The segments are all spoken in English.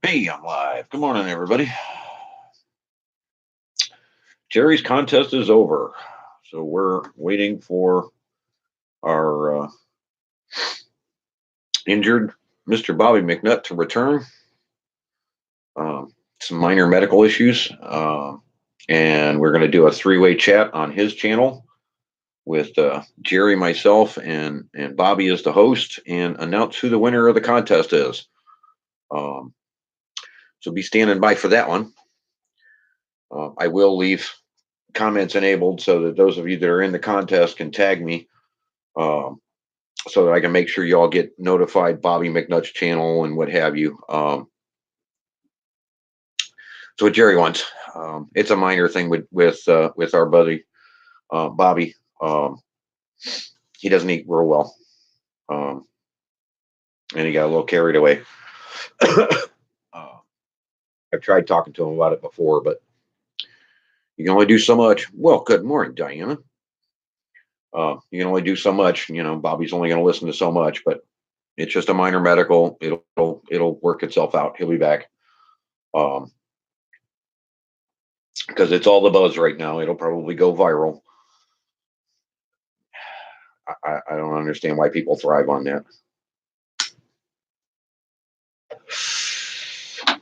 Hey, I'm live. Good morning, everybody. Jerry's contest is over. So we're waiting for our injured Mr. Bobby McNutt to return. Some minor medical issues. And we're going to do a three-way chat on his channel with Jerry, myself, and Bobby as the host, and announce who the winner of the contest is. Um, so be standing by for that one. I will leave comments enabled so that those of you that are in the contest can tag me, so that I can make sure y'all get notified, Bobby McNutt's channel and what have you. So what Jerry wants, it's a minor thing with our buddy Bobby. He doesn't eat real well, and he got a little carried away. I've tried talking to him about it before, but you can only do so much. Well, good morning, Diana. You can only do so much. Bobby's only going to listen to so much, but it's just a minor medical. It'll work itself out. He'll be back. Because it's all the buzz right now. It'll probably go viral. I don't understand why people thrive on that.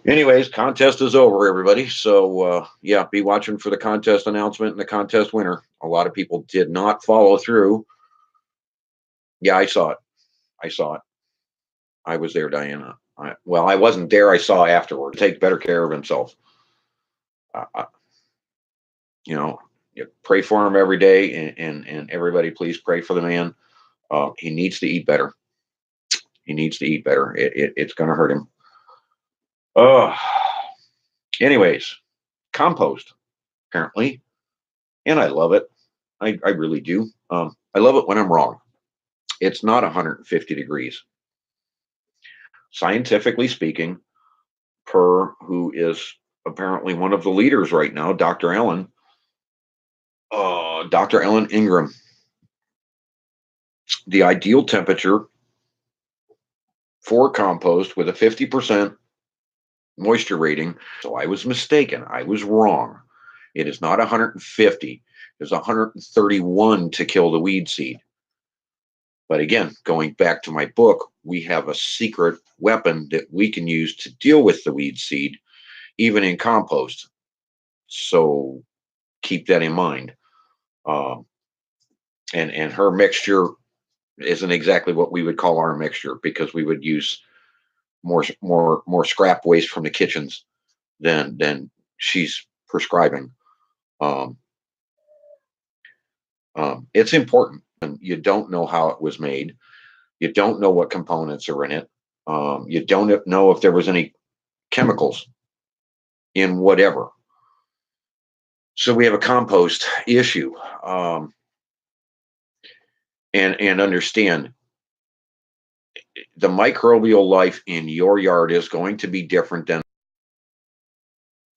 Anyways, contest is over, everybody. So yeah, be watching for the contest announcement and the contest winner. A lot of people did not follow through. Yeah, I saw it. I was there, Diana. Well, I wasn't there. I saw afterward. Take better care of himself. Uh, you know, you pray for him every day, and everybody, please pray for the man. He needs to eat better. He needs to eat better. It's going to hurt him. Oh, anyways, compost apparently, and I love it. I really do. I love it when I'm wrong. It's not 150 degrees. Scientifically speaking, per who is apparently one of the leaders right now, Dr. Ellen Ingram, the ideal temperature for compost with a 50% moisture rating. So I was mistaken. I was wrong. It is not 150. It's 131 to kill the weed seed. But again, going back to my book, we have a secret weapon that we can use to deal with the weed seed, even in compost. So keep that in mind. And her mixture isn't exactly what we would call our mixture, because we would use more scrap waste from the kitchens than she's prescribing. Um, it's important, and you don't know how it was made. You don't know what components are in it. You don't know if there was any chemicals in whatever. So we have a compost issue, and understand the microbial life in your yard is going to be different than.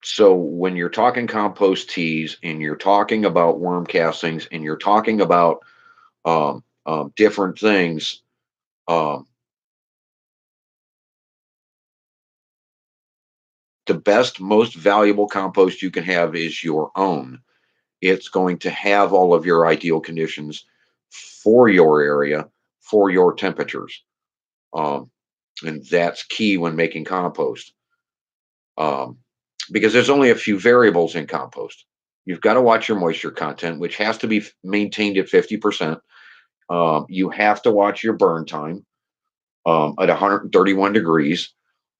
So when you're talking compost teas and you're talking about worm castings and you're talking about different things, um, the best, most valuable compost you can have is your own. It's going to have all of your ideal conditions for your area, for your temperatures. Um, and that's key when making compost, um, because there's only a few variables in compost. You've got to watch your moisture content, which has to be maintained at 50%. You have to watch your burn time at 131 degrees.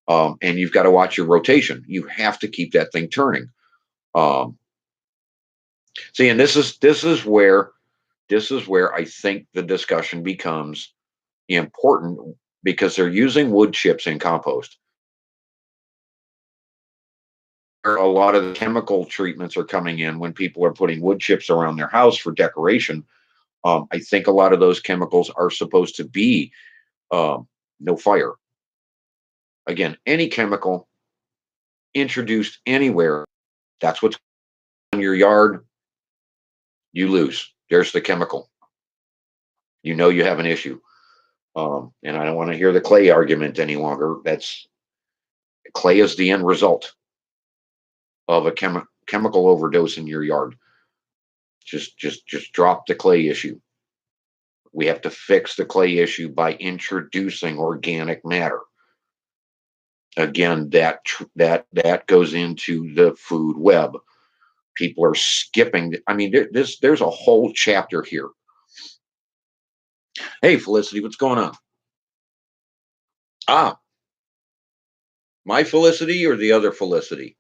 And you've got to watch your rotation. You have to keep that thing turning. Um, See, and this is where I think the discussion becomes important, because they're using wood chips in compost. A lot of the chemical treatments are coming in when people are putting wood chips around their house for decoration. I think a lot of those chemicals are supposed to be no fire. Again, any chemical introduced anywhere, that's what's in your yard, you lose. There's the chemical. You have an issue. And I don't want to hear the clay argument any longer. Clay is the end result of a chemical overdose in your yard. Just drop the clay issue. We have to fix the clay issue by introducing organic matter. Again, that goes into the food web. People are skipping. I mean, there's a whole chapter here. Hey, Felicity, what's going on? Ah, my Felicity or the other Felicity?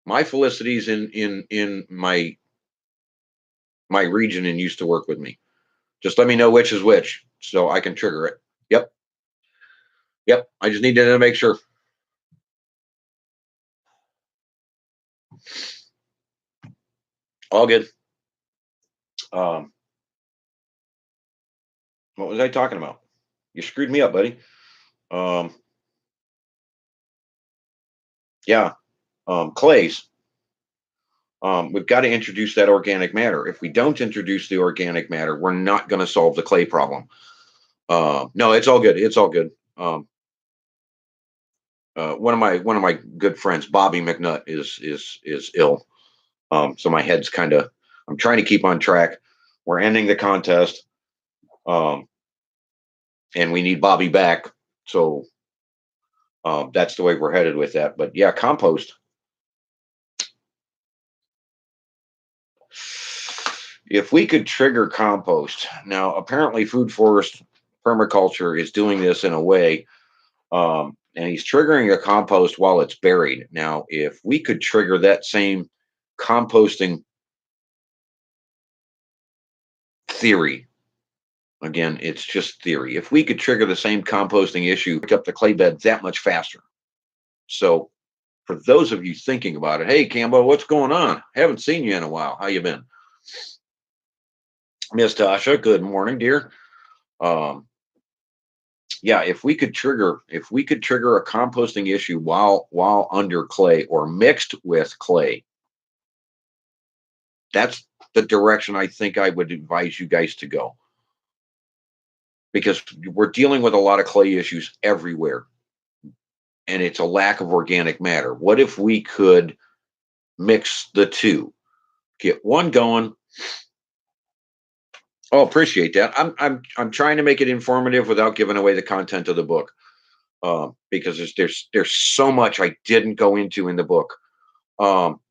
My Felicity's in my region and used to work with me. Just let me know which is which so I can trigger it. Yep. Yep. I just needed to make sure. All good. Um, what was I talking about? You screwed me up, buddy. Um, yeah. Clays. We've got to introduce that organic matter. If we don't introduce the organic matter, we're not going to solve the clay problem. No, it's all good. It's all good. One of my good friends, Bobby McNutt, is ill. So my head's kind of. I'm trying to keep on track. We're ending the contest, um, and we need Bobby back. So that's the way we're headed with that. But yeah, compost. If we could trigger compost now, apparently food forest permaculture is doing this in a way, and he's triggering a compost while it's buried. Now, if we could trigger that same composting theory, again, it's just theory. If we could trigger the same composting issue, pick up the clay bed that much faster. So, for those of you thinking about it, hey, Cambo, what's going on? Haven't seen you in a while. How you been? Miss Tasha, good morning, dear. Um, yeah, if we could trigger a composting issue while under clay or mixed with clay, that's the direction I think I would advise you guys to go, because we're dealing with a lot of clay issues everywhere, and it's a lack of organic matter. What if we could mix the two, get one going? Oh, appreciate that. I'm trying to make it informative without giving away the content of the book, because there's so much I didn't go into in the book. Um,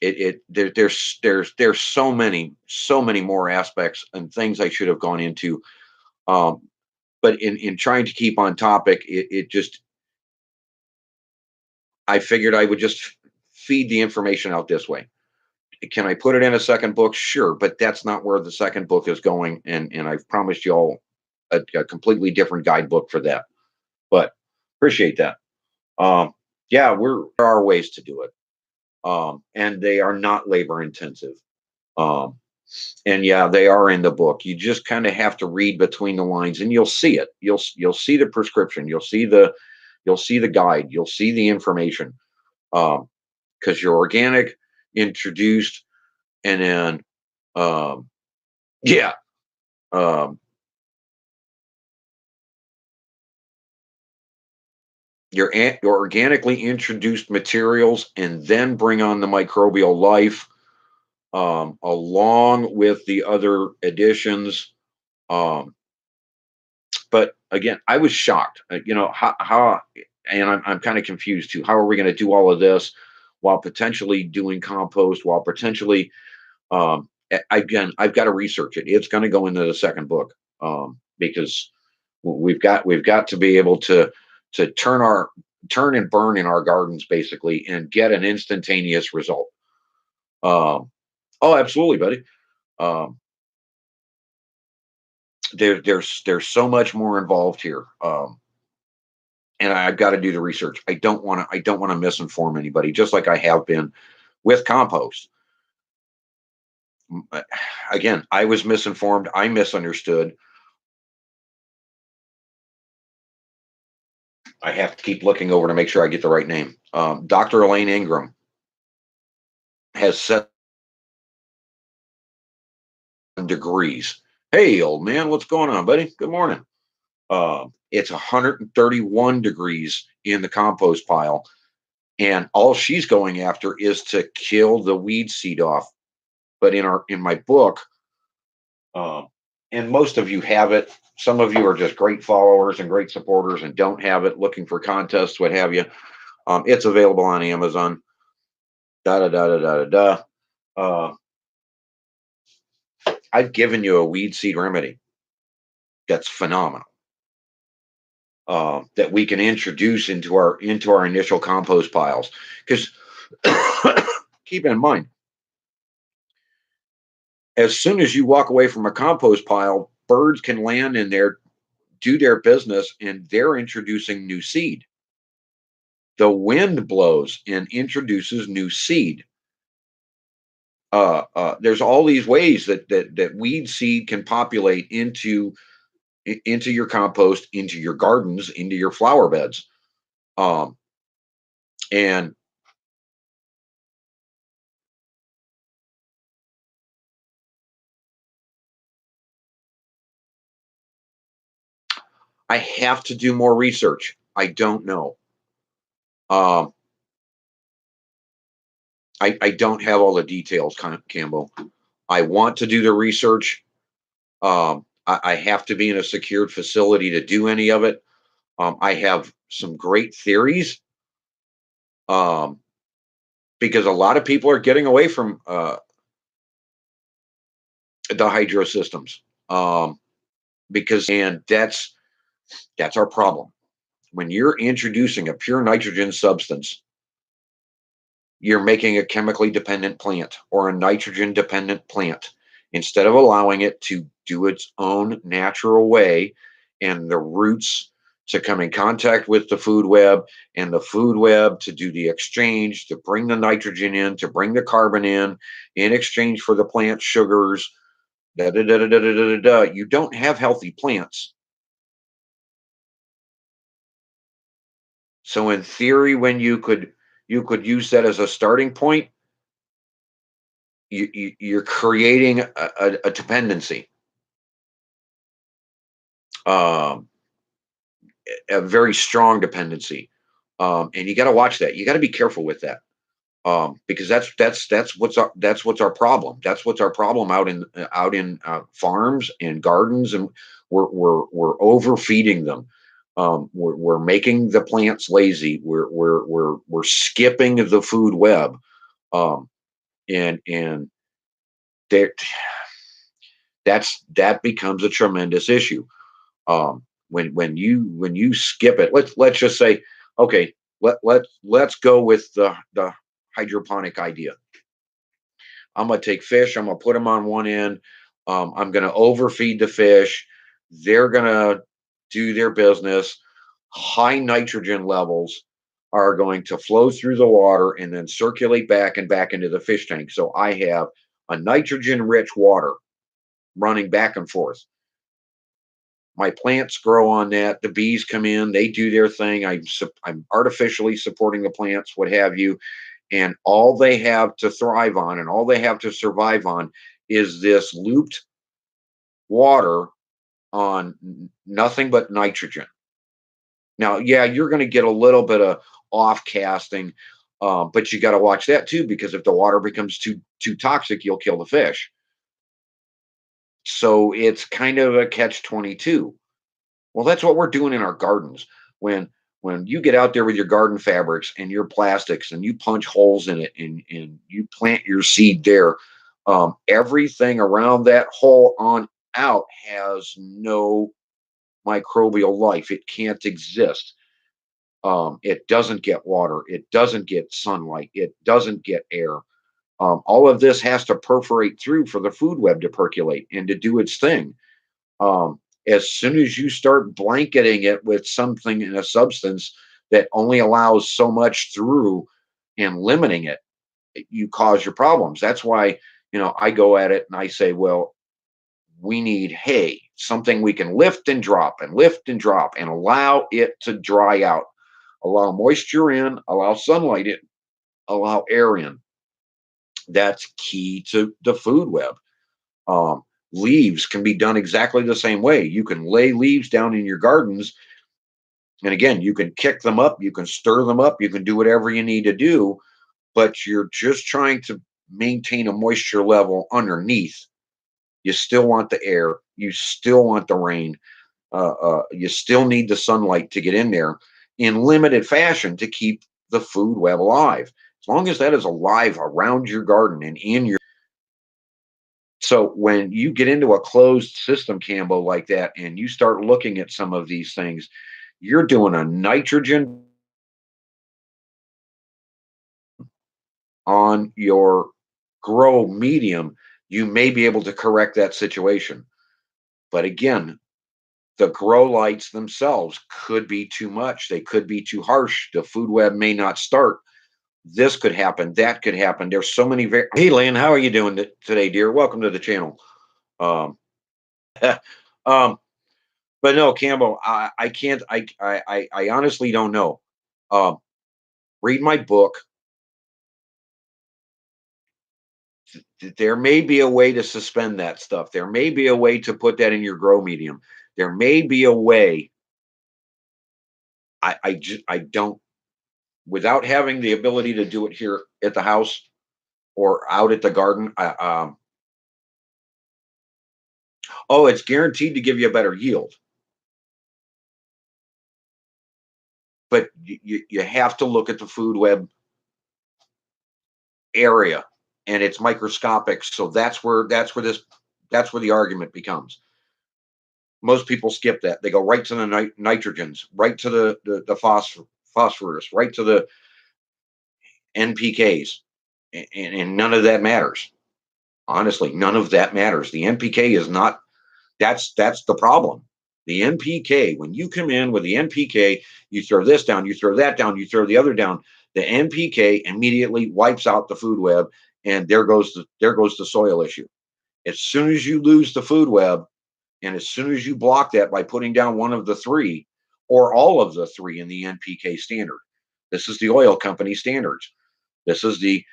there's so many more aspects and things I should have gone into. Um, but in trying to keep on topic, it just I figured I would just feed the information out this way. Can I put it in a second book? Sure, but that's not where the second book is going, and I've promised you all a completely different guidebook for that. But appreciate that. Um, yeah, there are ways to do it, and they are not labor intensive. Um, and yeah, they are in the book. You just kind of have to read between the lines, and you'll see it. You'll see the prescription. You'll see the guide. You'll see the information. Because you're organic, introduced, and then um, yeah, um, your organically introduced materials, and then bring on the microbial life, along with the other additions. Um, but again, I was shocked. How and I'm kind of confused too. How are we going to do all of this while potentially doing compost, while potentially again, I've got to research it. It's going to go into the second book, because we've got to be able to turn and burn in our gardens basically and get an instantaneous result. Um, oh, absolutely, buddy. Um, there's so much more involved here, and I've got to do the research. I don't want to misinform anybody, just like I have been with compost. Again, I was misinformed. I misunderstood. I have to keep looking over to make sure I get the right name. Dr. Elaine Ingram has 7 degrees. Hey, old man, what's going on, buddy? Good morning. It's 131 degrees in the compost pile, and all she's going after is to kill the weed seed off. But in my book, um, and most of you have it. Some of you are just great followers and great supporters and don't have it, looking for contests, what have you. It's available on Amazon. Da da da da da da da. Uh, I've given you a weed seed remedy that's phenomenal, that we can introduce into our initial compost piles. Because keep in mind, as soon as you walk away from a compost pile, birds can land in there, do their business, and they're introducing new seed. The wind blows and introduces new seed. There's all these ways that weed seed can populate into your compost, into your gardens, into your flower beds. Um, and I have to do more research. I don't know. Um, I don't have all the details, Campbell. I want to do the research. I have to be in a secured facility to do any of it. I have some great theories, um, because a lot of people are getting away from the hydro systems, because and that's our problem. When you're introducing a pure nitrogen substance, you're making a chemically dependent plant or a nitrogen dependent plant instead of allowing it to do its own natural way and the roots to come in contact with the food web and the food web to do the exchange, to bring the nitrogen in, to bring the carbon in exchange for the plant sugars. Da, da, da, da, da, da, da, da. You don't have healthy plants. So in theory, when you could use that as a starting point, you're creating a dependency, um, a very strong dependency, and you got to watch that. You got to be careful with that, because that's what's our problem. That's what's our problem out in farms and gardens, and we're overfeeding them. We're making the plants lazy. We're skipping the food web, um, and there that becomes a tremendous issue. When you skip it, let's just say, okay, let's go with the hydroponic idea. I'm gonna take fish, I'm gonna put them on one end, I'm gonna overfeed the fish, they're gonna do their business. High nitrogen levels are going to flow through the water and then circulate back and back into the fish tank. So I have a nitrogen rich water running back and forth. My plants grow on that. The bees come in, they do their thing. I'm artificially supporting the plants, what have you, and all they have to thrive on and all they have to survive on is this looped water on nothing but nitrogen. Now, yeah, you're going to get a little bit of off casting, but you got to watch that too, because if the water becomes too toxic, you'll kill the fish. So it's kind of a catch 22. Well, that's what we're doing in our gardens. When when you get out there with your garden fabrics and your plastics and you punch holes in it and you plant your seed there, everything around that hole on out has no microbial life. It can't exist. It doesn't get water. It doesn't get sunlight. It doesn't get air. All of this has to perforate through for the food web to percolate and to do its thing. As soon as you start blanketing it with something in a substance that only allows so much through and limiting it, you cause your problems. That's why, I go at it and I say, well, we need hay, something we can lift and drop and allow it to dry out, allow moisture in, allow sunlight in, allow air in. That's key to the food web. Um, Leaves can be done exactly the same way. You can lay leaves down in your gardens, and again, you can kick them up, you can stir them up, you can do whatever you need to do, but you're just trying to maintain a moisture level underneath. You still want the air, you still want the rain, you still need the sunlight to get in there in limited fashion to keep the food web alive. As long as that is alive around your garden and in your, so when you get into a closed system, Cambo, like that, and you start looking at some of these things, you're doing a nitrogen on your grow medium, you may be able to correct that situation. But again, the grow lights themselves could be too much. They could be too harsh. The food web may not start. This could happen. That could happen. There's so many. Hey, Lynn, how are you doing today, dear? Welcome to the channel. Um, um, but no, Campbell, I can't. I honestly don't know. Um, Read my book. There may be a way to suspend that stuff. There may be a way to put that in your grow medium. There may be a way. I don't, without having the ability to do it here at the house or out at the garden. Oh, it's guaranteed to give you a better yield, but you have to look at the food web area, and it's microscopic. So that's where the argument becomes. Most people skip that. They go right to the nitrogens, right to the phosphorus, right to the NPKs, and none of that matters. Honestly, none of that matters. The NPK is not. That's the problem. The NPK, when you come in with the NPK, you throw this down, you throw that down, you throw the other down. The NPK immediately wipes out the food web, and there goes the soil issue. As soon as you lose the food web, and as soon as you block that by putting down one of the three or all of the three in the NPK standard, this is the oil company standards. This is the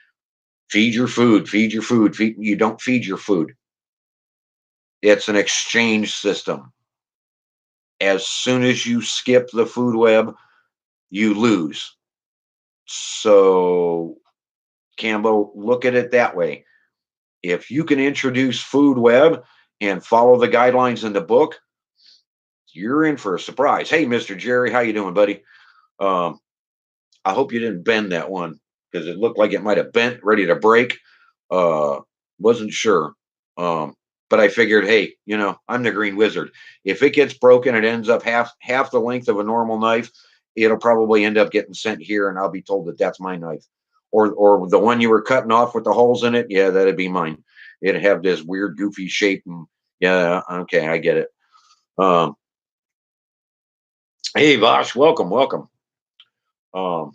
feed your food, feed your food, feed, you don't feed your food. It's an exchange system. As soon as you skip the food web, you lose. So, Cambo, look at it that way. If you can introduce food web and follow the guidelines in the book, you're in for a surprise. Hey, Mr. Jerry, how you doing, buddy? Um, I hope you didn't bend that one because it looked like it might have bent, ready to break. Uh, wasn't sure. Um, but I figured, hey, I'm the Green Wizard. If it gets broken, it ends up half the length of a normal knife. It'll probably end up getting sent here, and I'll be told that that's my knife, or the one you were cutting off with the holes in it. Yeah, that'd be mine. It'd have this weird, goofy shape, and yeah, okay, I get it. Um, hey, Vosh, welcome, welcome. Um,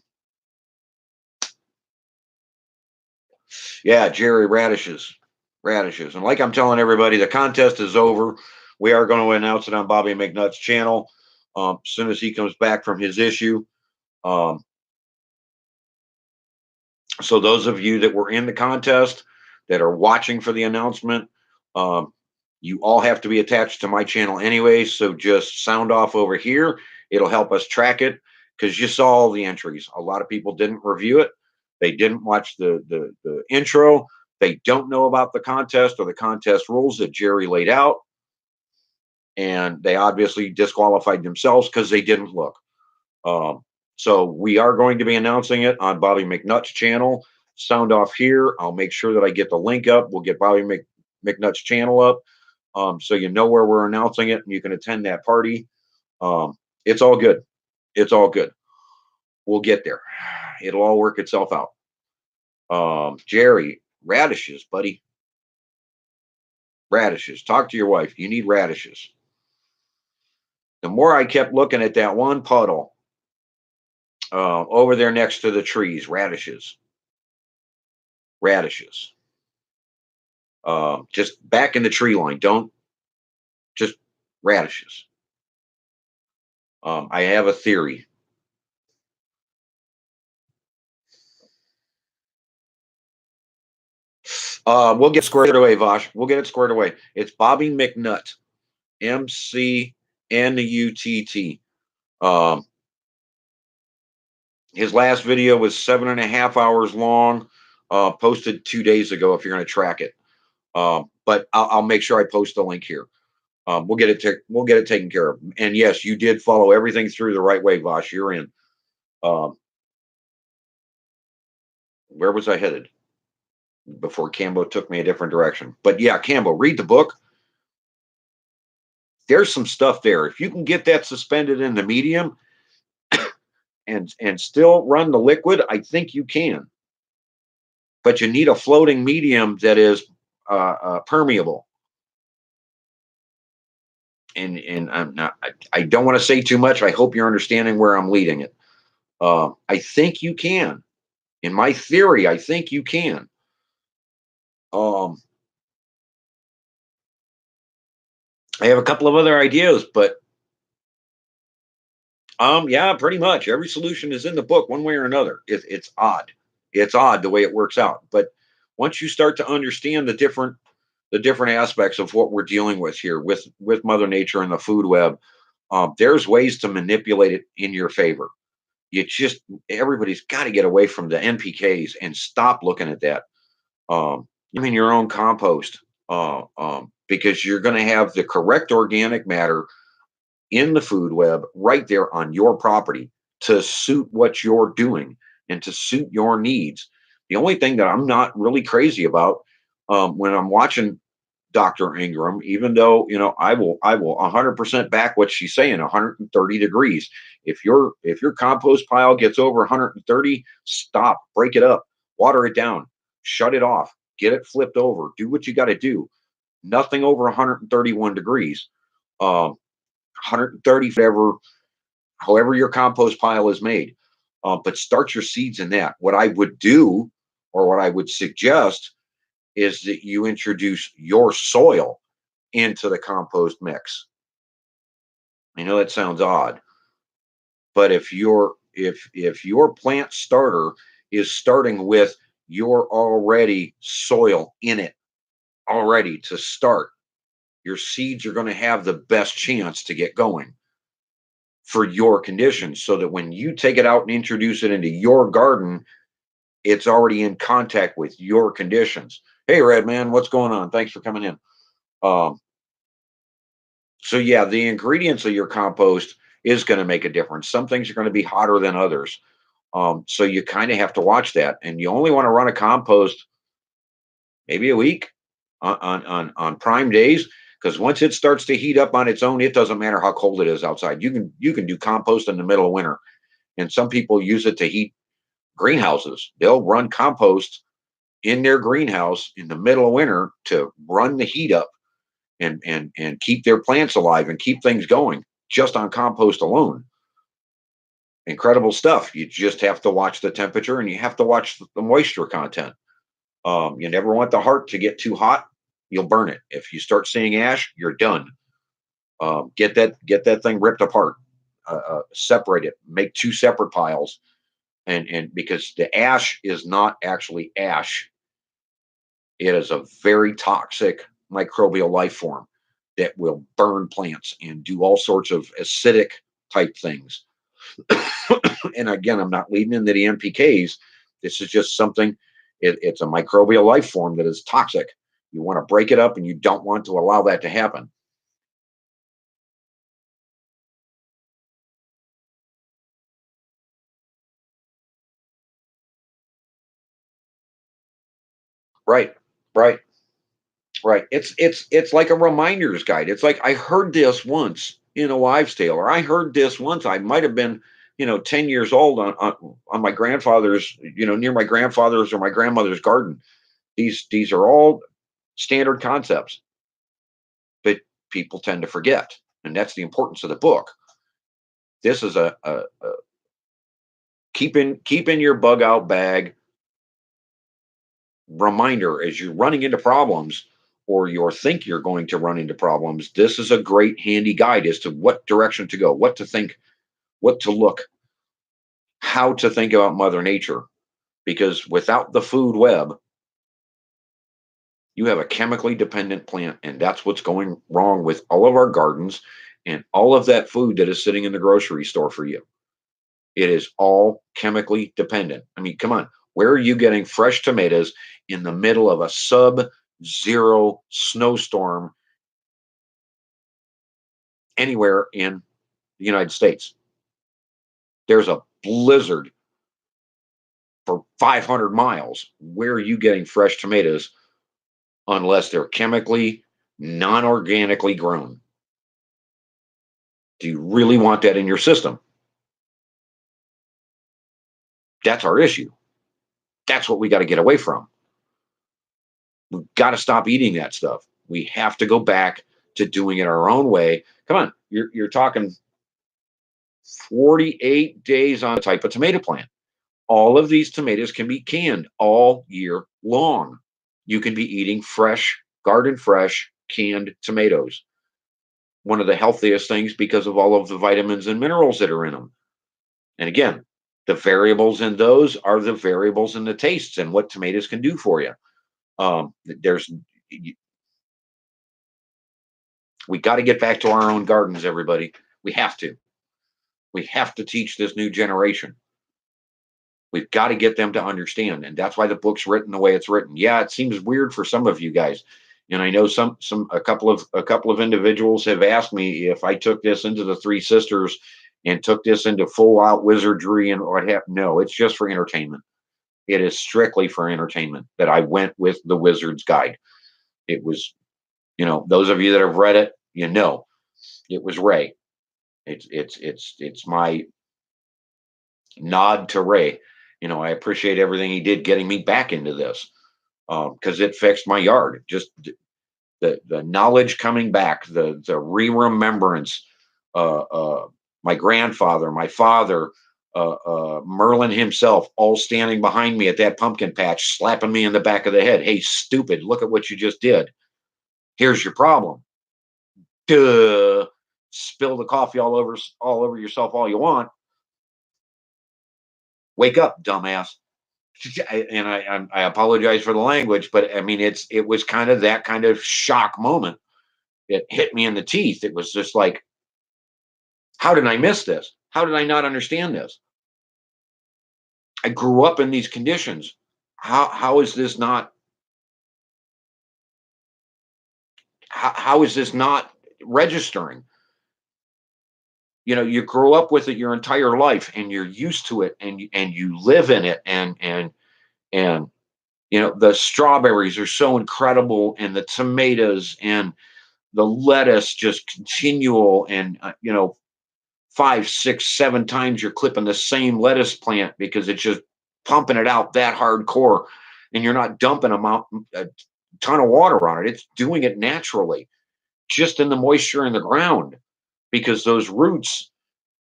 yeah, Jerry, radishes, and like I'm telling everybody, the contest is over. We are going to announce it on Bobby McNutt's channel as soon as he comes back from his issue. Um, so those of you that were in the contest that are watching for the announcement, um, you all have to be attached to my channel anyway. So just sound off over here. It'll help us track it because you saw all the entries. A lot of people didn't review it. They didn't watch the intro. They don't know about the contest or the contest rules that Jerry laid out. And they obviously disqualified themselves because they didn't look. Um, so we are going to be announcing it on Bobby McNutt's channel. Sound off here. I'll make sure that I get the link up. We'll get Bobby McNutt's channel up, so you know where we're announcing it and you can attend that party. It's all good. It's all good. We'll get there. It'll all work itself out. Jerry, radishes, buddy. Radishes. Talk to your wife. You need radishes. The more I kept looking at that one puddle over there next to the trees, radishes, radishes. Just back in the tree line. Don't just radishes. I have a theory. We'll get squared away, Vosh. We'll get it squared away. It's Bobby McNutt, McNutt. Um, his last video was 7.5 hours long. Posted 2 days ago. If you're going to track it, but I'll make sure I post the link here. We'll get it taken care of. And yes, you did follow everything through the right way, Vosh. You're in. Um, where was I headed before Cambo took me a different direction? But yeah, Cambo, read the book. There's some stuff there. If you can get that suspended in the medium and still run the liquid, I think you can. But you need a floating medium that is permeable. And I'm not. I don't want to say too much. I hope you're understanding where I'm leading it. I think you can. In my theory, I think you can. Um, I have a couple of other ideas, but yeah, pretty much every solution is in the book one way or another. It's odd. It's odd the way it works out. But once you start to understand the different aspects of what we're dealing with here with Mother Nature and the food web, there's ways to manipulate it in your favor. You just Everybody's got to get away from the NPKs and stop looking at that. I mean, your own compost, because you're going to have the correct organic matter in the food web right there on your property to suit what you're doing and to suit your needs. The only thing that I'm not really crazy about when I'm watching Dr. Ingram, even though I will 100% back what she's saying, 130 degrees. If your compost pile gets over 130, stop, break it up, water it down, shut it off, get it flipped over, do what you got to do. Nothing over 131 degrees. 130, whatever, however your compost pile is made. But start your seeds in that. What I would do, or what I would suggest, is that you introduce your soil into the compost mix. I know that sounds odd, but if your plant starter is starting with your already soil in it already to start, your seeds are going to have the best chance to get going for your conditions, so that when you take it out and introduce it into your garden, it's already in contact with your conditions. Hey, Red Man, what's going on? Thanks for coming in. Um, so yeah, the ingredients of your compost is going to make a difference. Some things are going to be hotter than others. So you kind of have to watch that, and you only want to run a compost maybe a week on prime days, because once it starts to heat up on its own, it doesn't matter how cold it is outside. You can do compost in the middle of winter, and some people use it to heat greenhouses. They'll run compost in their greenhouse in the middle of winter to run the heat up and keep their plants alive and keep things going just on compost alone. Incredible stuff. You just have to watch the temperature and you have to watch the moisture content. You never want the heart to get too hot. You'll burn it. If you start seeing ash, you're done. Get that thing ripped apart. Separate it. Make two separate piles. And because the ash is not actually ash, it is a very toxic microbial life form that will burn plants and do all sorts of acidic type things. And again, I'm not leading into the NPKs. This is just something, it's a microbial life form that is toxic. You want to break it up and you don't want to allow that to happen. Right, right, right. It's like a reminder's guide. It's like I heard this once in a wives' tale, or I heard this once. I might have been, 10 years old on my grandfather's, near my grandfather's or my grandmother's garden. These are all standard concepts, but people tend to forget, and that's the importance of the book. This is a keep in your bug out bag reminder as you're running into problems, or you think you're going to run into problems. This is a great handy guide as to what direction to go, what to think, what to look, how to think about Mother Nature. Because without the food web, You have a chemically dependent plant, and that's what's going wrong with all of our gardens and all of that food that is sitting in the grocery store for you. It is all chemically dependent. I mean, come on. Where are you getting fresh tomatoes in the middle of a sub-zero snowstorm anywhere in the United States? There's a blizzard for 500 miles. Where are you getting fresh tomatoes unless they're chemically, non organically grown? Do you really want that in your system? That's our issue. That's what we got to get away from. We've got to stop eating that stuff. We have to go back to doing it our own way. Come on, you're talking 48 days on a type of tomato plant. All of these tomatoes can be canned all year long. You can be eating fresh, garden fresh, canned tomatoes. One of the healthiest things because of all of the vitamins and minerals that are in them. And again, the variables in those are the variables in the tastes and what tomatoes can do for you. There's We got to get back to our own gardens, everybody. We have to. We have to teach this new generation. We've got to get them to understand, and that's why the book's written the way it's written. Yeah, it seems weird for some of you guys, and I know a couple of individuals have asked me if I took this into the Three Sisters and took this into full out wizardry and what have. No, it's just for entertainment. It is strictly for entertainment that I went with the Wizard's Guide. It was, those of you that have read it, it was Ray. It's my nod to Ray. I appreciate everything he did getting me back into this because it fixed my yard. Just the knowledge coming back, the remembrance. My grandfather, my father, Merlin himself, all standing behind me at that pumpkin patch, slapping me in the back of the head. Hey, stupid! Look at what you just did. Here's your problem. Duh. Spill the coffee all over yourself all you want. Wake up, dumbass. And I apologize for the language, but I mean it was kind of that kind of shock moment. It hit me in the teeth. It was just like, how did I miss this? How did I not understand this? I grew up in these conditions. How is this not how is this not registering? You grow up with it your entire life and you're used to it and you live in it and the strawberries are so incredible and the tomatoes and the lettuce just continual and 5, 6, 7 times you're clipping the same lettuce plant because it's just pumping it out that hardcore and you're not dumping a ton of water on it. It's doing it naturally just in the moisture in the ground because those roots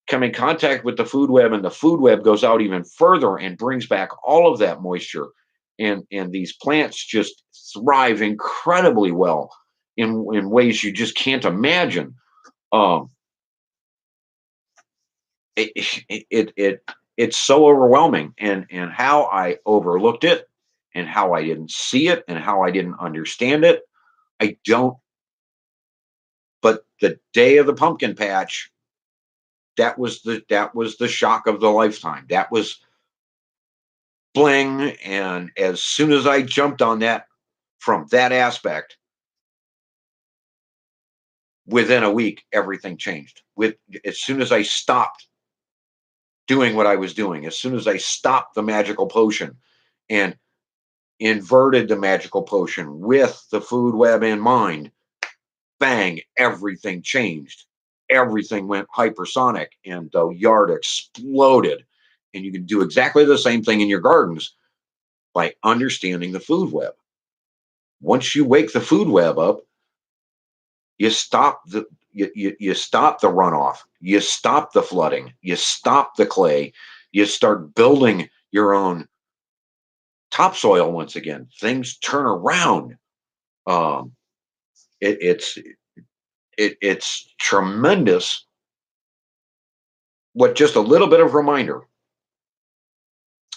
come in contact with the food web and the food web goes out even further and brings back all of that moisture and these plants just thrive incredibly well in ways you just can't imagine. um it's so overwhelming and how I overlooked it and how I didn't see it and how I didn't understand it. I don't But the day of the pumpkin patch, that was the shock of the lifetime. That was bling. And as soon as I jumped on that from that aspect, within a week, everything changed. With As soon as I stopped doing what I was doing, as soon as I stopped the magical potion and inverted the magical potion with the food web in mind, bang, everything changed. Everything went hypersonic and the yard exploded. And you can do exactly the same thing in your gardens by understanding the food web. Once you wake the food web up, you stop you stop the runoff, you stop the flooding, you stop the clay, you start building your own topsoil once again. Things turn around. Um, it, it's it's tremendous. What just a little bit of reminder,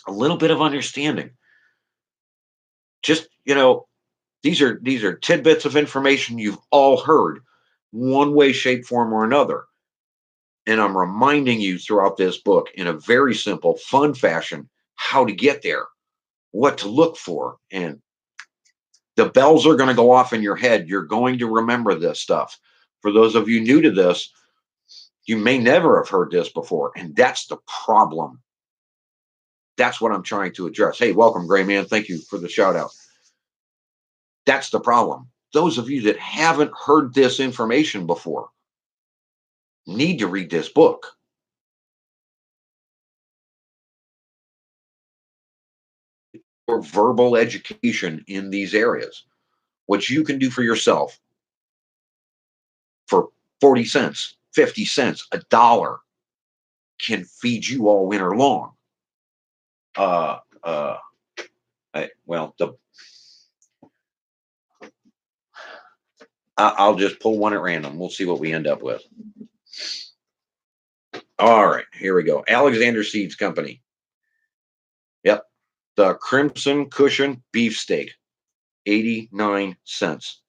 a little bit of understanding. Just These are tidbits of information you've all heard, one way, shape, form, or another. And I'm reminding you throughout this book in a very simple, fun fashion how to get there, what to look for, and the bells are going to go off in your head. You're going to remember this stuff. For those of you new to this, you may never have heard this before, and that's the problem. That's what I'm trying to address. Hey, welcome, Gray Man. Thank you for the shout out. That's the problem. Those of you that haven't heard this information before need to read this book. For verbal education in these areas, what you can do for yourself for 40 cents, 50 cents, a dollar can feed you all winter long. Uh, uh, well, I'll just pull one at random. We'll see what we end up with. All right, here we go. Alexander Seeds Company. Yep. The Crimson Cushion Beefsteak, 89 cents.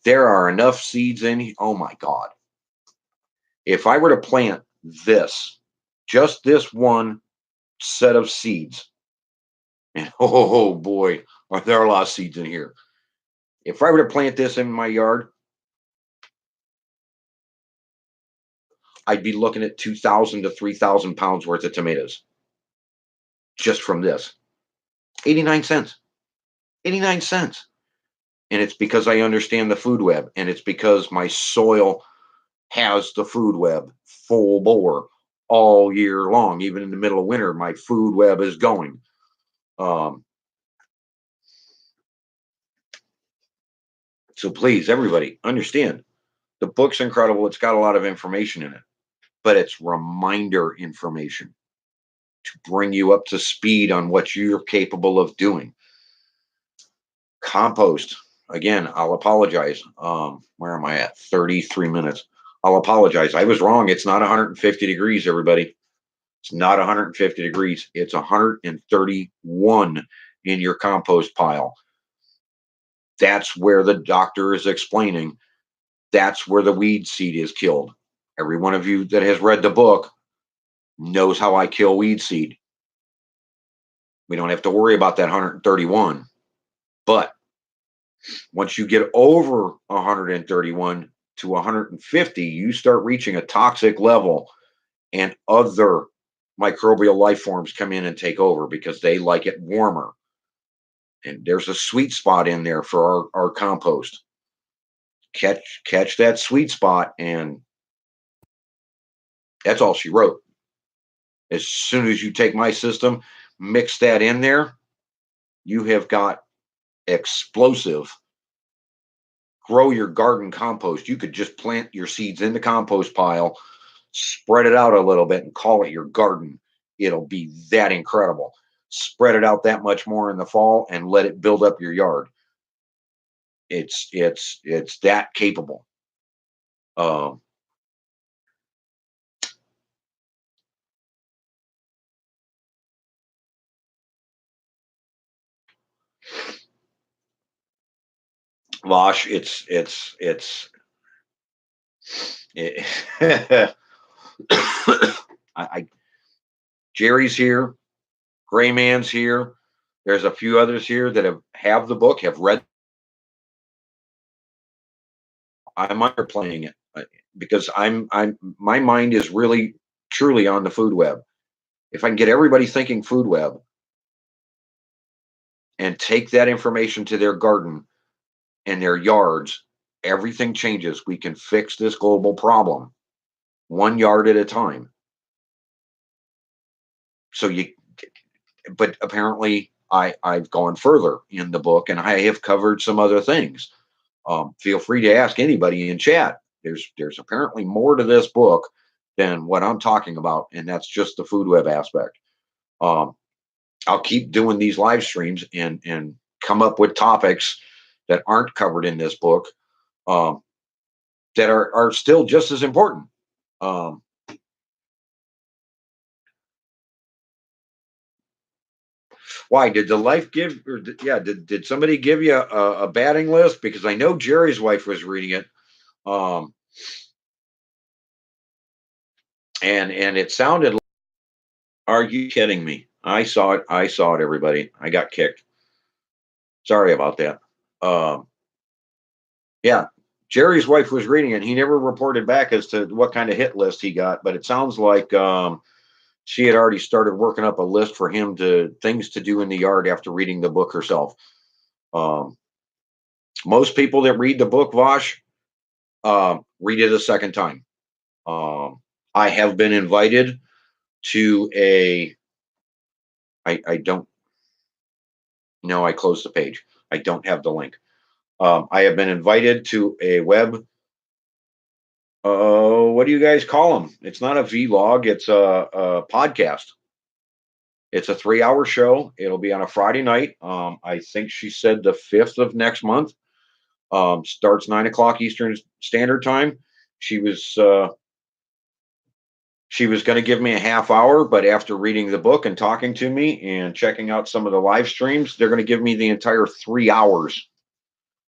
There are enough seeds in. Oh my God. If I were to plant this, just this one set of seeds, and oh boy, are there a lot of seeds in here. If I were to plant this in my yard, I'd be looking at 2,000 to 3,000 pounds worth of tomatoes just from this. 89 cents. 89 cents. And it's because I understand the food web, and it's because my soil has the food web full bore all year long. Even in the middle of winter, my food web is going. So please, everybody, understand the book's incredible. It's got a lot of information in it, but it's reminder information to bring you up to speed on what you're capable of doing. Compost. Again, I'll apologize. Where am I at? 33 minutes. I'll apologize. I was wrong. It's not 150 degrees, everybody. It's not 150 degrees. It's 131 in your compost pile. That's where the doctor is explaining. That's where the weed seed is killed. Every one of you that has read the book knows how I kill weed seed. We don't have to worry about that 131. But once you get over 131 to 150, you start reaching a toxic level, and other microbial life forms come in and take over because they like it warmer. And there's a sweet spot in there for our compost. Catch that sweet spot, and that's all she wrote. As soon as you take my system, mix that in there, you have got explosive grow your garden compost. You could just plant your seeds in the compost pile, spread it out a little bit, and call it your garden. It'll be that incredible. Spread it out that much more in the fall and let it build up your yard. It's that capable. Um, Vosh, it, I Jerry's here, Gray Man's here. There's a few others here that have the book, have read. I'm underplaying it because I'm my mind is really truly on the food web. If I can get everybody thinking food web and take that information to their garden and their yards, everything changes. We can fix this global problem one yard at a time. So but apparently I've gone further in the book, and I have covered some other things. Feel free to ask anybody in chat. There's apparently more to this book than what I'm talking about, and that's just the food web aspect. Um, I'll keep doing these live streams and come up with topics that aren't covered in this book, um, that are still just as important. Um, Why did the life give? Or did somebody give you a batting list? Because I know Jerry's wife was reading it, um, and it sounded. Are you kidding me? I saw it. I saw it. Everybody, I got kicked. Sorry about that. Um, yeah, Jerry's wife was reading it. He never reported back as to what kind of hit list he got, but it sounds like she had already started working up a list for him to things to do in the yard after reading the book herself. Um, Most people that read the book, Vosh, read it a second time. Um, I have been invited to a. I don't know. I closed the page. I don't have the link. I have been invited to a web. What do you guys call them? It's not a vlog. It's a podcast. It's a 3 hour show. It'll be on a Friday night. I think she said the 5th of next month. Starts 9 o'clock Eastern Standard Time. She was uh, she was going to give me a half hour, but after reading the book and talking to me and checking out some of the live streams, they're going to give me the entire 3 hours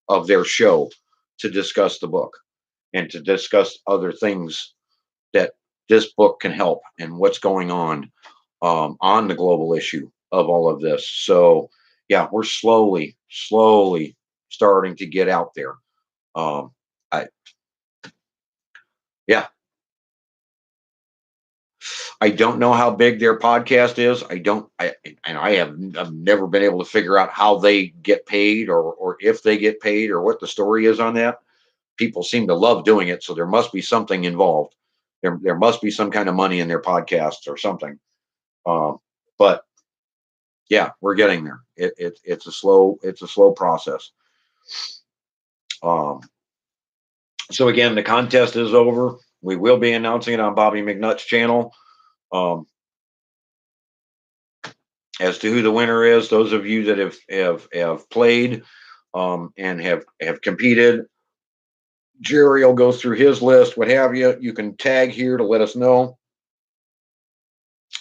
of their show to discuss the book and to discuss other things that this book can help and what's going on the global issue of all of this. So, yeah, we're slowly starting to get out there. Um, I, yeah, I don't know how big their podcast is. I've never been able to figure out how they get paid or if they get paid or what the story is on that. People seem to love doing it, so there must be something involved. There must be some kind of money in their podcasts or something. Um, but yeah, we're getting there. It's a slow process. Um, so again, the contest is over. We will be announcing it on Bobby McNutt's channel. Um, as to who the winner is, those of you that have played and have competed, Jerry will go through his list, what have you. You can tag here to let us know,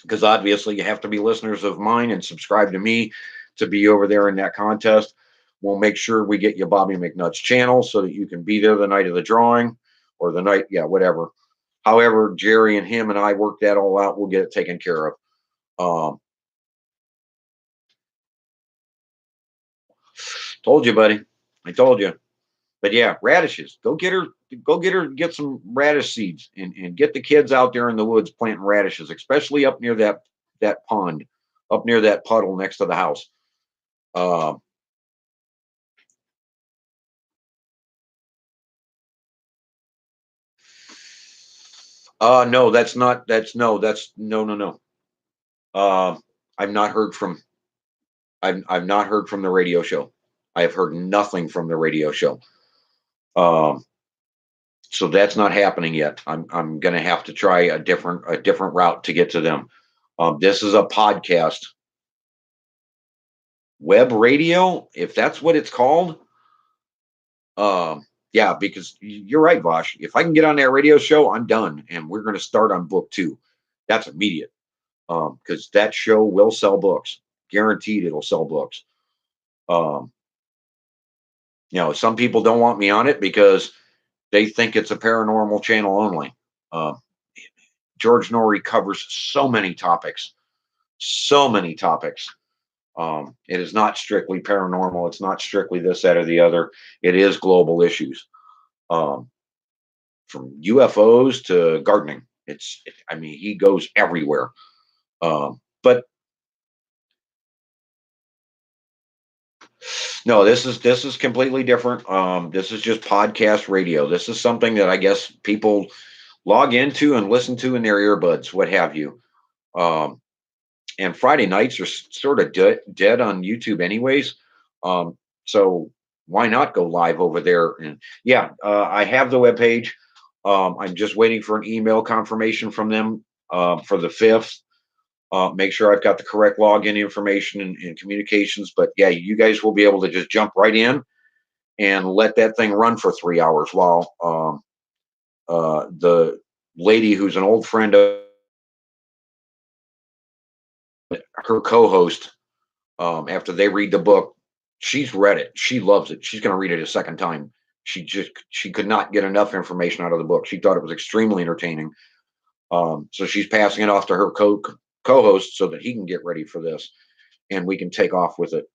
because obviously you have to be listeners of mine and subscribe to me to be over there in that contest. We'll make sure we get you Bobby McNutt's channel so that you can be there the night of the drawing or the night, yeah, whatever. However, Jerry and him and I work that all out. We'll get it taken care of. Um, Told you, buddy. I told you. But yeah, radishes. Get some radish seeds and get the kids out there in the woods planting radishes, especially up near that pond, up near that puddle next to the house. Uh, no, that's not. That's no. That's no, no, no. Uh, I've not heard from. I've not heard from the radio show. I have heard nothing from the radio show. Um, so that's not happening yet. I'm going to have to try a different route to get to them. This is a podcast, web radio, if that's what it's called. Yeah, because you're right, Vosh. If I can get on that radio show, I'm done, and we're going to start on book 2. That's immediate. Because that show will sell books, guaranteed. It'll sell books. Um, some people don't want me on it because they think it's a paranormal channel only. Uh, George Norrie covers so many topics. It is not strictly paranormal. It's not strictly this, that, or the other. It is global issues, um, from UFOs to gardening. I mean, he goes everywhere. But no, this is completely different. This is just podcast radio. This is something that I guess people log into and listen to in their earbuds, what have you. Um, and Friday nights are sort of dead on YouTube, anyways. So why not go live over there? And yeah, I have the webpage. I'm just waiting for an email confirmation from them for the 5th. Make sure I've got the correct login information and communications. But yeah, you guys will be able to just jump right in and let that thing run for 3 hours while the lady who's an old friend of her co-host after they read the book. She's read it. She loves it. She's going to read it a second time. She could not get enough information out of the book. She thought it was extremely entertaining. So she's passing it off to her co-host so that he can get ready for this and we can take off with it.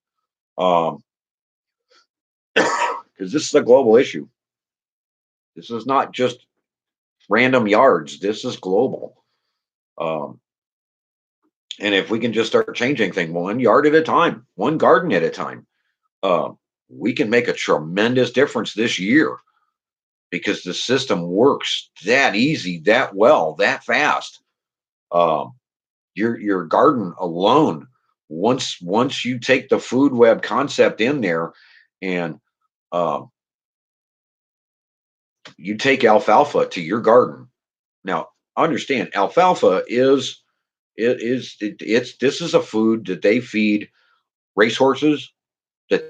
Because this is a global issue. This is not just random yards. This is global. Um, and if we can just start changing things 1 yard at a time, one garden at a time, uh, we can make a tremendous difference this year because the system works that easy, that well, that fast. Um, your garden alone, once you take the food web concept in there, and um, you take alfalfa to your garden. Now, understand, alfalfa it's this is a food that they feed racehorses. That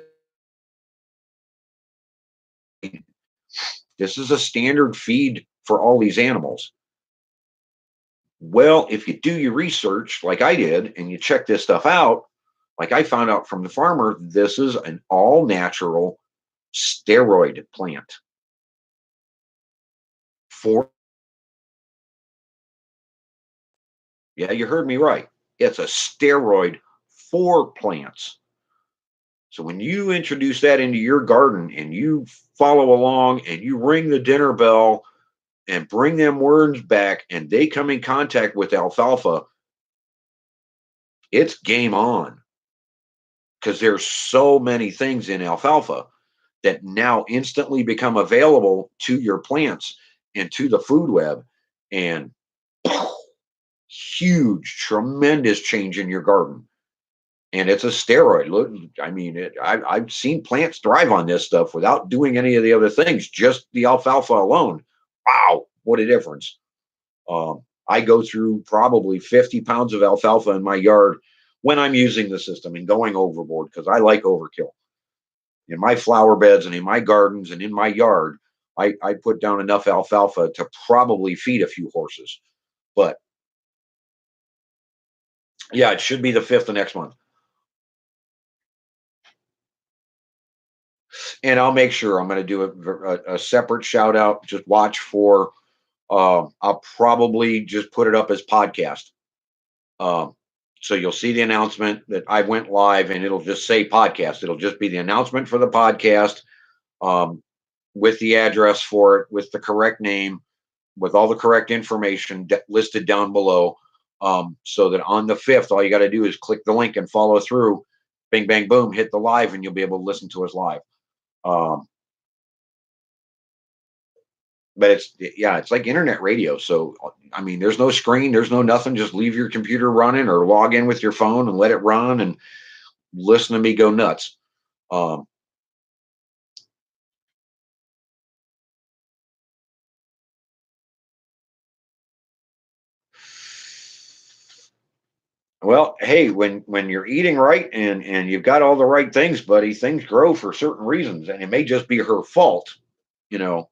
this is a standard feed for all these animals. Well, if you do your research like I did and you check this stuff out, like I found out from the farmer, this is an all natural steroid plant for, yeah, you heard me right. It's a steroid for plants. So when you introduce that into your garden and you follow along and you ring the dinner bell and bring them worms back and they come in contact with alfalfa, it's game on because there's so many things in alfalfa that now instantly become available to your plants and to the food web, and huge, tremendous change in your garden. And it's a steroid. Look, I mean, I've seen plants thrive on this stuff without doing any of the other things, just the alfalfa alone. Wow, what a difference. I go through probably 50 pounds of alfalfa in my yard when I'm using the system and going overboard because I like overkill. In my flower beds and in my gardens and in my yard, I put down enough alfalfa to probably feed a few horses. But yeah, it should be the 5th of next month. And I'll make sure I'm going to do a separate shout out. Just watch for, I'll probably just put it up as podcast. Um, so you'll see the announcement that I went live and it'll just say podcast. It'll just be the announcement for the podcast, um, with the address for it, with the correct name, with all the correct information listed down below. So that on the 5th, all you got to do is click the link and follow through. Bing, bang, boom, hit the live, and you'll be able to listen to us live. Um, but it's like internet radio. So, I mean, there's no screen, there's no nothing. Just leave your computer running or log in with your phone and let it run and listen to me go nuts. Um, Well, hey, when you're eating right and you've got all the right things, buddy, things grow for certain reasons, and it may just be her fault, you know.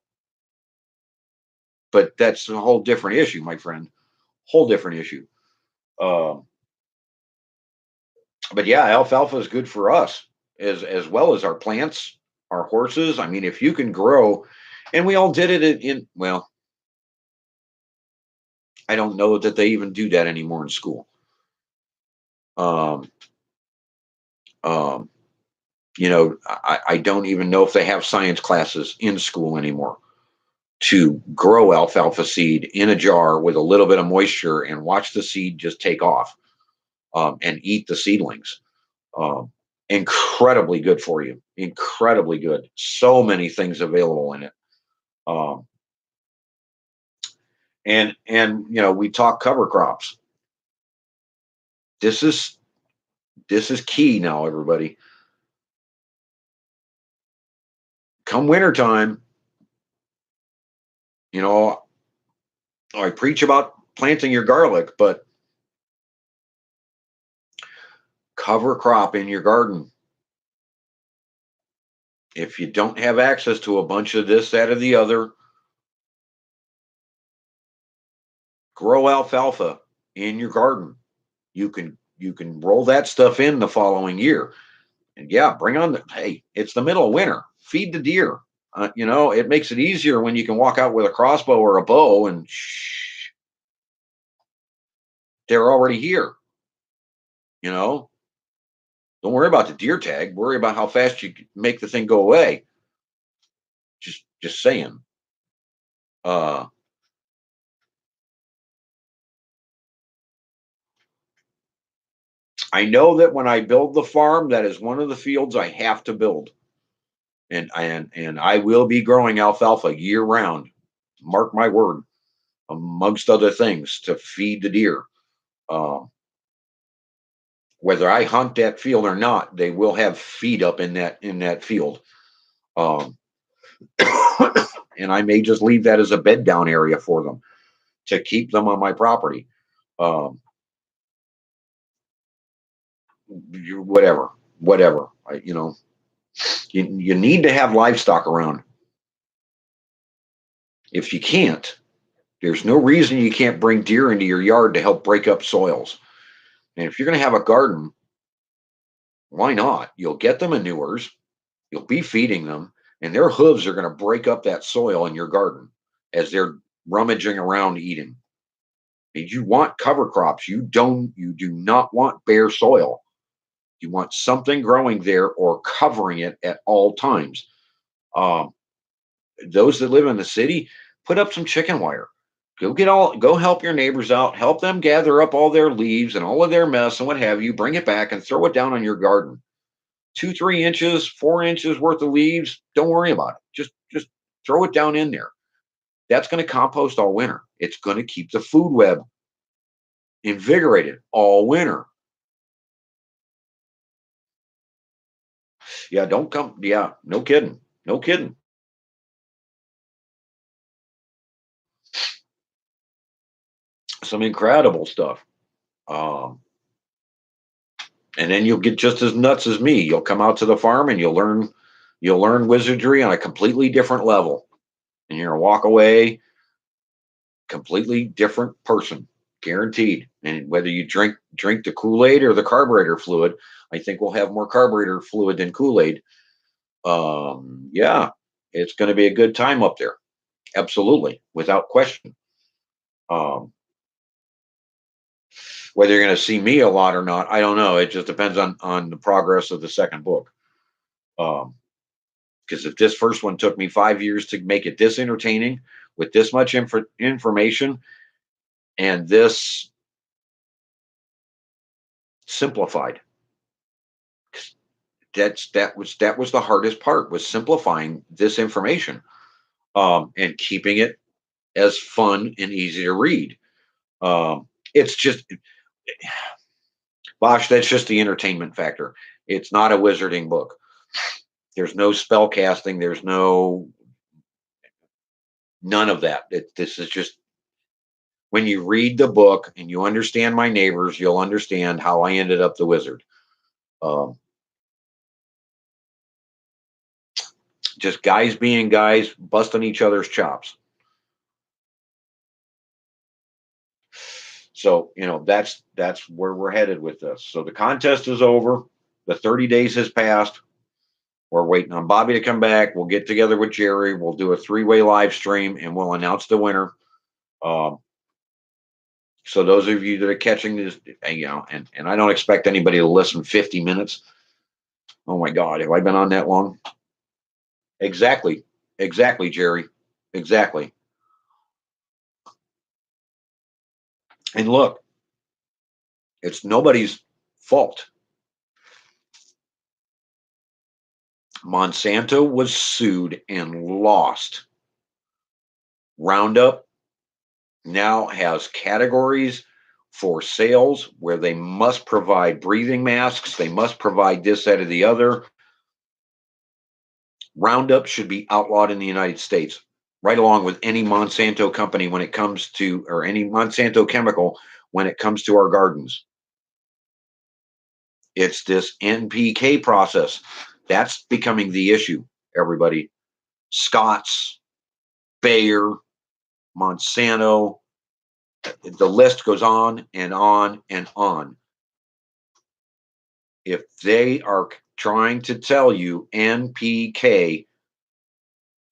But that's a whole different issue, my friend. Whole different issue. Um, but yeah, alfalfa is good for us as well as our plants, our horses. I mean, if you can grow, and we all did it in well, I don't know that they even do that anymore in school. Um, um, I don't even know if they have science classes in school anymore to grow alfalfa seed in a jar with a little bit of moisture and watch the seed just take off, and eat the seedlings. Um, Incredibly good for you. Incredibly good. So many things available in it. Um, and we talk cover crops. This is this is key now, everybody. Come wintertime, you know, I preach about planting your garlic, but cover crop in your garden. If you don't have access to a bunch of this, that, or the other, grow alfalfa in your garden. You can you can roll that stuff in the following year. And yeah, bring on the hey, it's the middle of winter. Feed the deer. It makes it easier when you can walk out with a crossbow or a bow and they're already here. You know, don't worry about the deer tag. Worry about how fast you make the thing go away. Just saying. Uh, I know that when I build the farm, that is one of the fields I have to build, and I will be growing alfalfa year round. Mark my word, amongst other things, to feed the deer. Um, Whether I hunt that field or not, they will have feed up in that field. Um, and I may just leave that as a bed down area for them to keep them on my property. Um, Whatever, whatever. You need to have livestock around. If you can't, there's no reason you can't bring deer into your yard to help break up soils. And if you're going to have a garden, why not? You'll get the manures, you'll be feeding them, and their hooves are going to break up that soil in your garden as they're rummaging around eating. And you want cover crops. You do not want bare soil. You want something growing there or covering it at all times. Um, those that live in the city, put up some chicken wire. Go help your neighbors out, help them gather up all their leaves and all of their mess and what have you, bring it back and throw it down on your garden. 2, 3 inches, 4 inches worth of leaves, don't worry about it. Just throw it down in there. That's going to compost all winter. It's going to keep the food web invigorated all winter. Yeah, don't come. Yeah, no kidding. No kidding. Some incredible stuff. Um, and then you'll get just as nuts as me. You'll come out to the farm and you'll learn wizardry on a completely different level. And you're gonna walk away completely different person, guaranteed. And whether you drink the Kool-Aid or the carburetor fluid, I think we'll have more carburetor fluid than Kool-Aid. Yeah, it's going to be a good time up there. Absolutely, without question. Um, whether you're going to see me a lot or not, I don't know. It just depends on the progress of the second book. Um, because if this first one took me 5 years to make it this entertaining with this much information and this simplified, that was the hardest part, was simplifying this information, and keeping it as fun and easy to read. It's just, Bosh, that's just the entertainment factor. It's not a wizarding book. There's no spell casting. There's none of that. This is just, when you read the book and you understand my neighbors, you'll understand how I ended up the wizard. Um, just guys being guys, busting each other's chops. So that's where we're headed with this. So the contest is over. The 30 days has passed. We're waiting on Bobby to come back. We'll get together with Jerry. We'll do a 3-way live stream and we'll announce the winner. Um, so those of you that are catching this, and I don't expect anybody to listen 50 minutes. Oh my God, have I been on that long? Exactly. Exactly, Jerry. Exactly. And look, it's nobody's fault. Monsanto was sued and lost. Roundup now has categories for sales where they must provide breathing masks, they must provide this, that, or the other. Roundup should be outlawed in the United States, right along with any Monsanto company when it comes to, or any Monsanto chemical when it comes to our gardens. It's this NPK process that's becoming the issue, everybody. Scott's, Bayer, Monsanto, the list goes on and on and on. If they are trying to tell you NPK,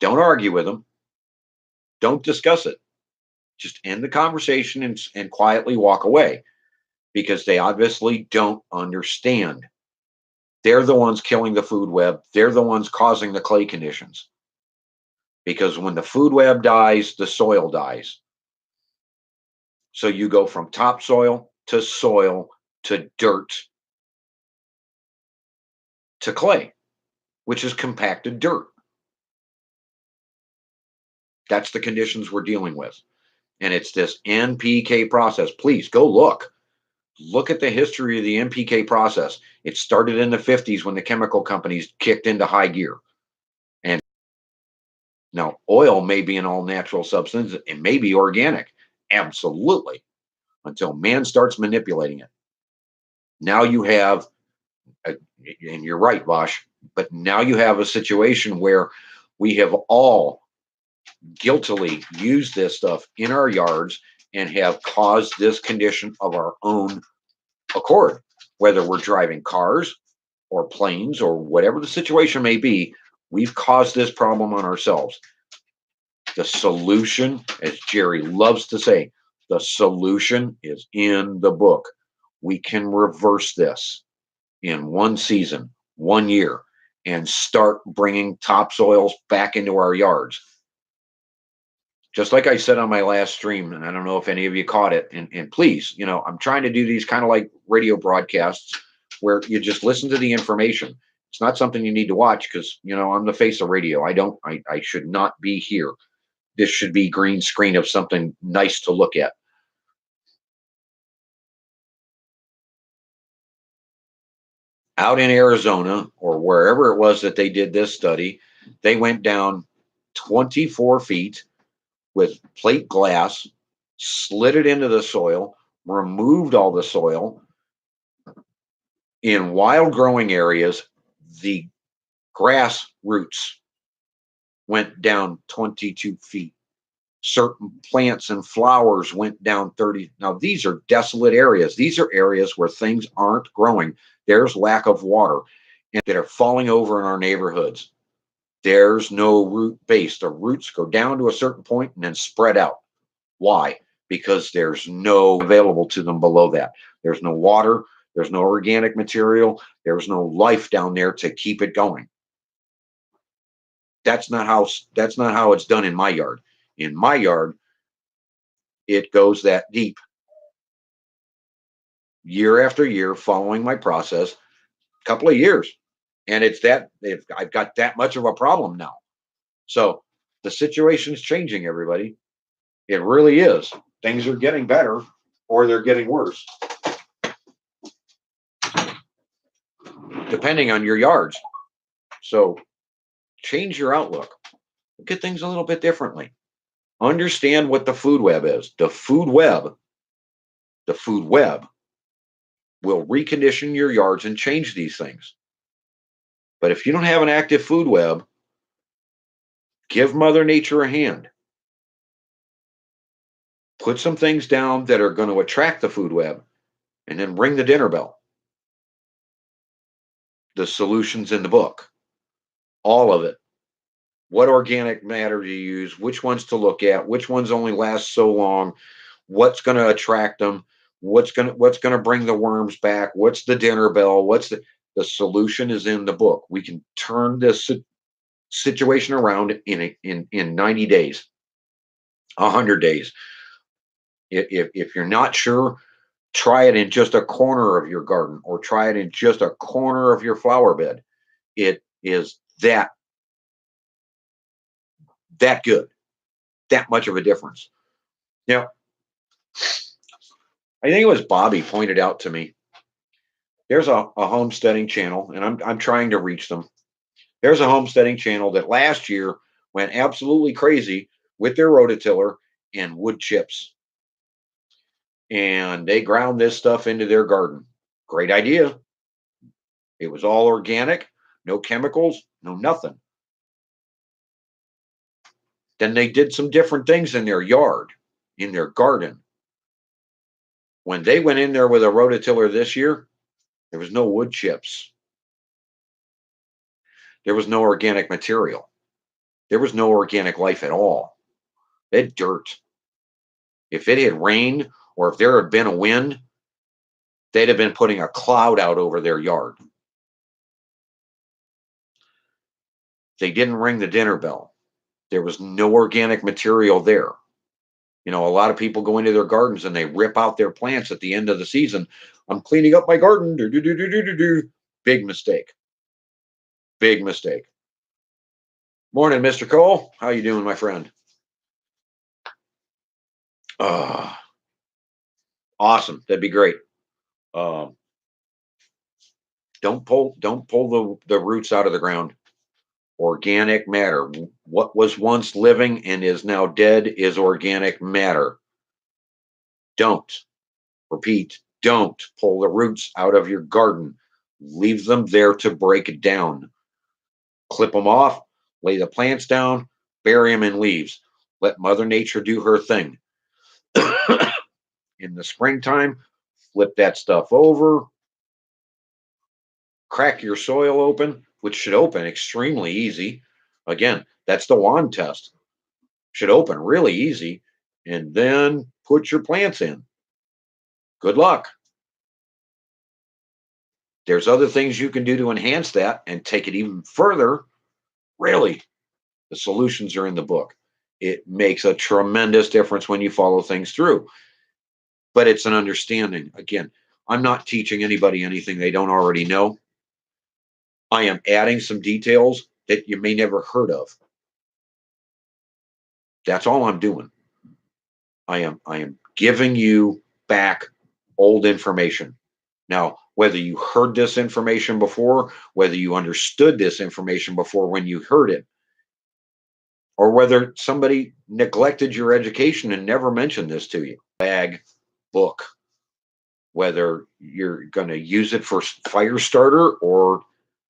don't argue with them. Don't discuss it. Just end the conversation and quietly walk away, because they obviously don't understand. They're the ones killing the food web. They're the ones causing the clay conditions. Because when the food web dies, the soil dies. So you go from topsoil to dirt to clay, which is compacted dirt. That's the conditions we're dealing with. And it's this NPK process. Please go look. Look at the history of the NPK process. It started in the 50s when the chemical companies kicked into high gear. And now oil may be an all natural substance. It may be organic. Absolutely. Until man starts manipulating it. Now you have, and you're right, Bosch, but now you have a situation where we have all guiltily used this stuff in our yards and have caused this condition of our own accord, whether we're driving cars or planes or whatever the situation may be. We've caused this problem on ourselves. The solution, as Jerry loves to say, the solution is in the book. We can reverse this in one season, 1 year, and start bringing topsoils back into our yards. Just like I said on my last stream, and I don't know if any of you caught it, and please, I'm trying to do these kind of like radio broadcasts where you just listen to the information. It's not something you need to watch, because, I'm the face of radio. I should not be here. This should be green screen of something nice to look at. Out in Arizona or wherever it was that they did this study, they went down 24 feet with plate glass, slid it into the soil, removed all the soil. In wild growing areas, the grass roots went down 22 feet. Certain plants and flowers went down 30. Now, these are desolate areas. These are areas where things aren't growing. There's lack of water, and that are falling over in our neighborhoods. There's no root base. The roots go down to a certain point and then spread out. Why? Because there's no available to them below that. There's no water. There's no organic material. There's no life down there to keep it going. That's not how it's done in my yard. In my yard, it goes that deep. Year after year, following my process, a couple of years. And I've got that much of a problem now. So the situation's changing, everybody. It really is. Things are getting better or they're getting worse, depending on your yards. So change your outlook. Look at things a little bit differently. Understand what the food web is. The food web will recondition your yards and change these things. But if you don't have an active food web, give Mother Nature a hand. Put some things down that are going to attract the food web, and then ring the dinner bell. The solution's in the book. All of it. What organic matter do you use? Which ones to look at? Which ones only last so long? What's going to attract them? What's going to bring the worms back? What's the dinner bell? The solution is in the book. We can turn this situation around in 90 days, 100 days. If you're not sure, try it in just a corner of your garden, or try it in just a corner of your flower bed. It is that good, that much of a difference. Now, I think it was Bobby pointed out to me, there's a homesteading channel, and I'm trying to reach them. There's a homesteading channel that last year went absolutely crazy with their rototiller and wood chips. And they ground this stuff into their garden. Great idea. It was all organic, no chemicals, no nothing. Then they did some different things in their yard, in their garden. When they went in there with a rototiller this year, There was no wood chips. There was no organic material. There was no organic life at all. They had dirt. If it had rained or if there had been a wind, they'd have been putting a cloud out over their yard. They didn't ring the dinner bell. There was no organic material there. You know, a lot of people go into their gardens and they rip out their plants at the end of the season. I'm cleaning up my garden. Do, do, do, do, do, do, do. Big mistake. Big mistake. Morning, Mr. Cole. How you doing, my friend? Uh, awesome. That'd be great. Um, don't pull the roots out of the ground. Organic matter. What was once living and is now dead is organic matter. Don't, repeat, don't pull the roots out of your garden. Leave them there to break down. Clip them off, lay the plants down, bury them in leaves. Let Mother Nature do her thing. In the springtime, flip that stuff over, crack your soil open, which should open extremely easy. Again, that's the wand test. Should open really easy. And then put your plants in. Good luck. There's other things you can do to enhance that and take it even further. Really, the solutions are in the book. It makes a tremendous difference when you follow things through. But it's an understanding. Again, I'm not teaching anybody anything they don't already know. I am adding some details that you may never heard of. That's all I'm doing. I am giving you back old information. Now, whether you heard this information before, whether you understood this information before when you heard it, or whether somebody neglected your education and never mentioned this to you, bag book, whether you're going to use it for fire starter or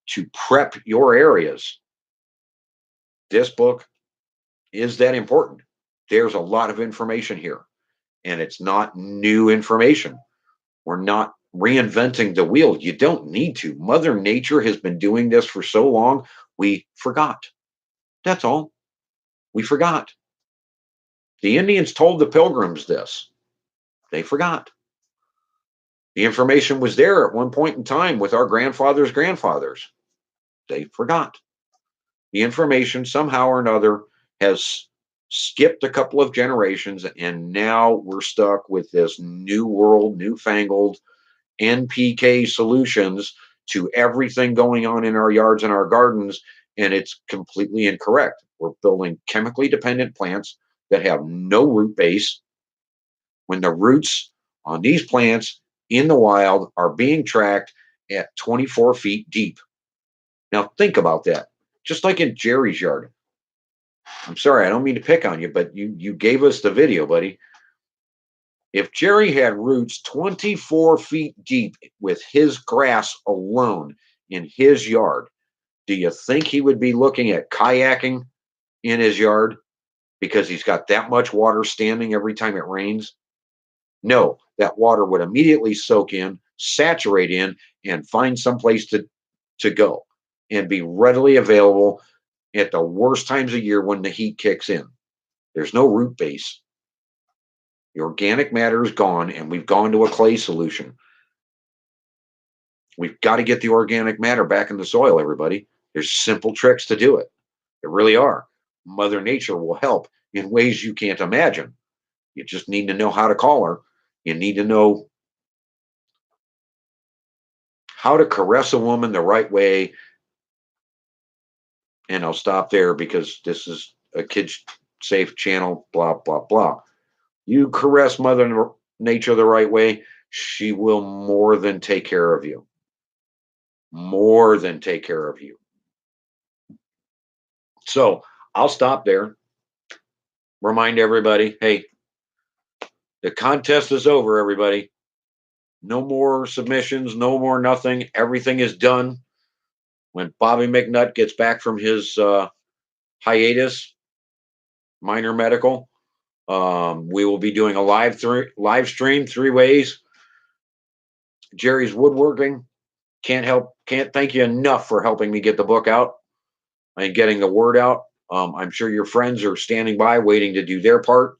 to prep your areas, this book is that important. There's a lot of information here, and it's not new information. We're not reinventing the wheel. You don't need to. Mother Nature has been doing this for so long, we forgot. That's all. We forgot. The Indians told the pilgrims this. They forgot. The information was there at one point in time with our grandfathers' grandfathers. They forgot. The information somehow or another has skipped a couple of generations, and now we're stuck with this new world, newfangled NPK solutions to everything going on in our yards and our gardens, and it's completely incorrect. We're building chemically dependent plants that have no root base when the roots on these plants in the wild are being tracked at 24 feet deep. Now, think about that. Just like in Jerry's yard. I'm sorry, I don't mean to pick on you, but you gave us the video, buddy. If Jerry had roots 24 feet deep with his grass alone in his yard, do you think he would be looking at kayaking in his yard because he's got that much water standing every time it rains? No, that water would immediately soak in, saturate in, and find someplace to go and be readily available at the worst times of year when the heat kicks in. There's no root base. The organic matter is gone, and we've gone to a clay solution. We've got to get the organic matter back in the soil, everybody. There's simple tricks to do it. There really are. Mother Nature will help in ways you can't imagine. You just need to know how to call her. You need to know how to caress a woman the right way. And I'll stop there because this is a kids safe channel, blah, blah, blah. You caress Mother Nature the right way, she will more than take care of you. More than take care of you. So I'll stop there. Remind everybody, hey, the contest is over, everybody. No more submissions, no more nothing. Everything is done. When Bobby McNutt gets back from his hiatus, minor medical, we will be doing a live stream 3 ways. Jerry's woodworking, Can't thank you enough for helping me get the book out and getting the word out. I'm sure your friends are standing by waiting to do their part.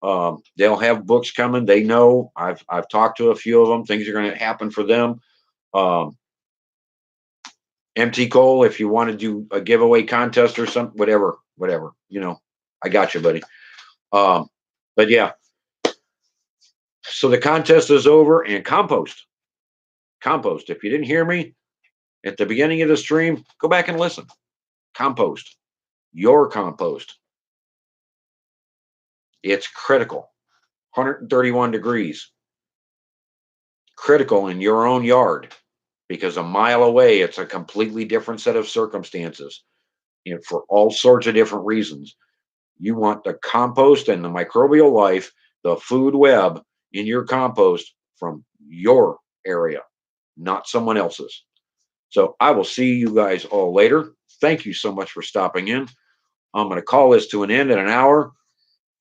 They'll have books coming. They know I've talked to a few of them. Things are going to happen for them. Um, MT Cole, if you want to do a giveaway contest or something, whatever, I got you, buddy. Um, but yeah, so the contest is over and compost. If you didn't hear me at the beginning of the stream, go back and listen. Compost, your compost. It's critical. 131 degrees, critical in your own yard because a mile away, it's a completely different set of circumstances, for all sorts of different reasons. You want the compost and the microbial life, the food web in your compost from your area, not someone else's. So I will see you guys all later. Thank you so much for stopping in. I'm going to call this to an end in an hour.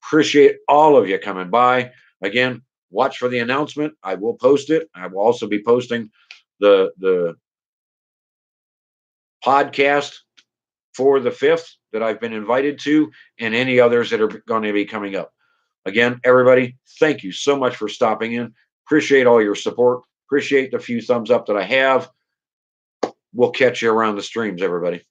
Appreciate all of you coming by. Again, watch for the announcement. I will post it. I will also be posting the podcast for the 5th that I've been invited to, and any others that are going to be coming up. Again, everybody, thank you so much for stopping in. Appreciate all your support. Appreciate the few thumbs up that I have. We'll catch you around the streams, everybody.